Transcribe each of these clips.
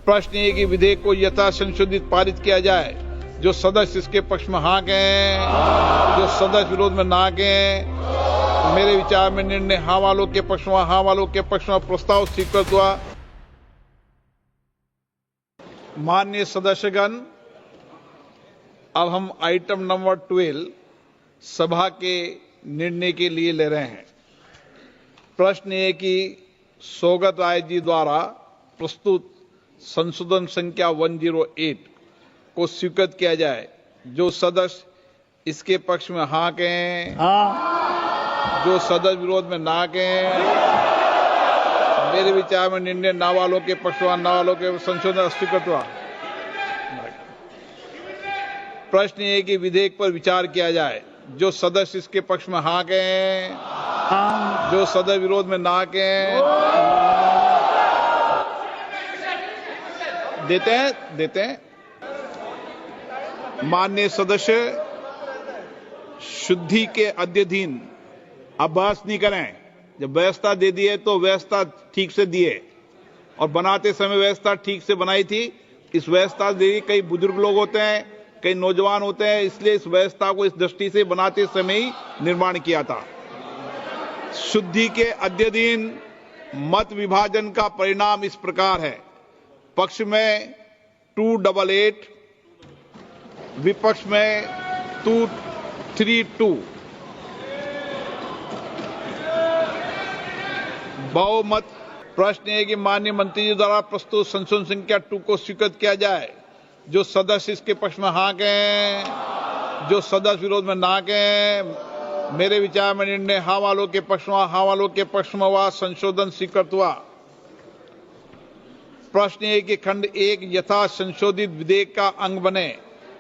प्रश्न ये कि विधेयक को यथा संशोधित पारित किया जाए। जो सदस्य इसके पक्ष में हाँ कहें, जो सदस्य विरोध में ना कहें। मेरे विचार में निर्णय हाँ वालों के पक्ष में, हाँ वालों के पक्ष में प्रस्ताव स्वीकृत हुआ। माननीय सदस्यगण, अब हम आइटम नंबर 12 सभा के निर्णय के लिए ले रहे हैं। प्रश्न ये कि सौगत राय जी द्वारा प्रस्तुत संशोधन संख्या 108 को स्वीकृत किया जाए। जो सदस्य इसके पक्ष में हाँ कहें, हाँ। जो सदस्य विरोध में ना कहें। मेरे विचार में निर्णय ना वालों के पक्ष में, ना वालों के संशोधन स्वीकृत हुआ। प्रश्न ये कि विधेयक पर विचार किया जाए। जो सदस्य इसके पक्ष में हाँ कहें, हाँ। जो सदस्य विरोध में ना कहें। देते हैं। माननीय सदस्य, शुद्धि के अध्ययन अब बहस नहीं करें। जब व्यवस्था दे दी है तो व्यवस्था ठीक से दिए, और बनाते समय व्यवस्था ठीक से बनाई थी। इस व्यवस्था दे कई बुजुर्ग लोग होते हैं, कई नौजवान होते हैं, इसलिए इस व्यवस्था को इस दृष्टि से बनाते समय ही निर्माण किया था। शुद्धि के अध्ययन मत विभाजन का परिणाम इस प्रकार है। पक्ष में 288, विपक्ष में 232। बहुमत। प्रश्न है कि माननीय मंत्री जी द्वारा प्रस्तुत संशोधन संख्या 2 को स्वीकृत किया जाए। जो सदस्य इसके पक्ष में हाँ कहें, जो सदस्य विरोध में ना कहें। मेरे विचार में निर्णय हाँ वालों के पक्ष में, हाँ वालों के पक्ष में हुआ। संशोधन स्वीकृत हुआ। प्रश्न है कि खंड 1 यथा संशोधित विधेयक का अंग बने।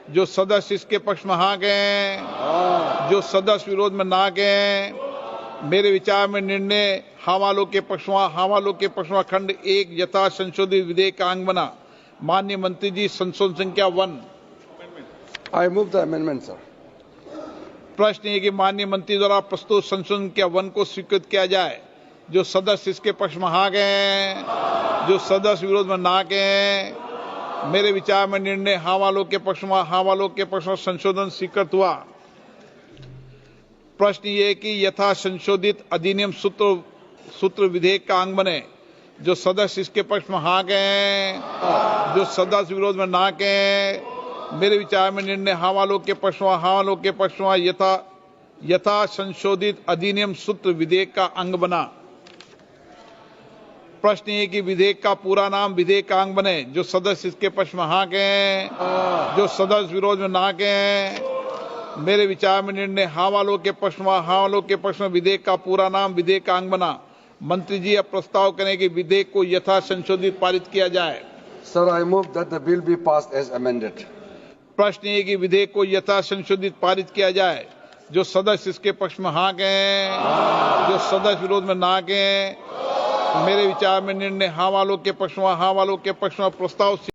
जो सदस्य इसके पक्ष में हाँ कहें, जो सदस्य विरोध में ना कहें। मेरे विचार में निर्णय हाँ वालों के पक्ष में, हाँ वालों के पक्ष में खंड 1 यथा संशोधित विधेयक का अंग बना। माननीय मंत्री जी, संशोधन संख्या 1। I move the amendment, sir. प्रश्न है कि माननीय मंत्री द्वारा प्रस्तुत संशोधन संख्या 1 को स्वीकृत किया जाए। जो सदस्य इसके पक्ष में हाँ कहें, जो सदस्य विरोध में ना कहें। मेरे विचार में निर्णय हाँ वालों के पक्ष में, हाँ वालों के पक्ष में संशोधन स्वीकृत हुआ। प्रश्न ये कि यथा संशोधित अधिनियम सूत्र विधेयक का अंग बने। जो सदस्य इसके पक्ष में हाँ कहें, जो सदस्य विरोध में ना कहें। मेरे विचार में निर्णय हाँ वालों के पक्ष में, हाँ वालों के पक्ष में यथा संशोधित अधिनियम सूत्र विधेयक का अंग बना। प्रश्न ये कि विधेयक का पूरा नाम विधेयक का अंग बने। जो सदस्य इसके पक्ष में हाँ कहें, जो सदस्य विरोध में ना कहें। मेरे विचार में निर्णय हाँ वालों के पक्ष में, हाँ वालों के पक्ष में विधेयक का पूरा नाम विधेयक का अंग बना। मंत्री जी अब प्रस्ताव करें कि विधेयक को यथा संशोधित पारित किया जाए। Sir, I move that the bill be passed as amended. प्रश्न ये कि विधेयक को यथा संशोधित पारित किया जाए। जो सदस्य इसके पक्ष में हाँ कहें, जो सदस्य विरोध में ना कहें। मेरे विचार में निर्णय हाँ वालों के पक्ष में, हाँ वालों के पक्ष में प्रस्ताव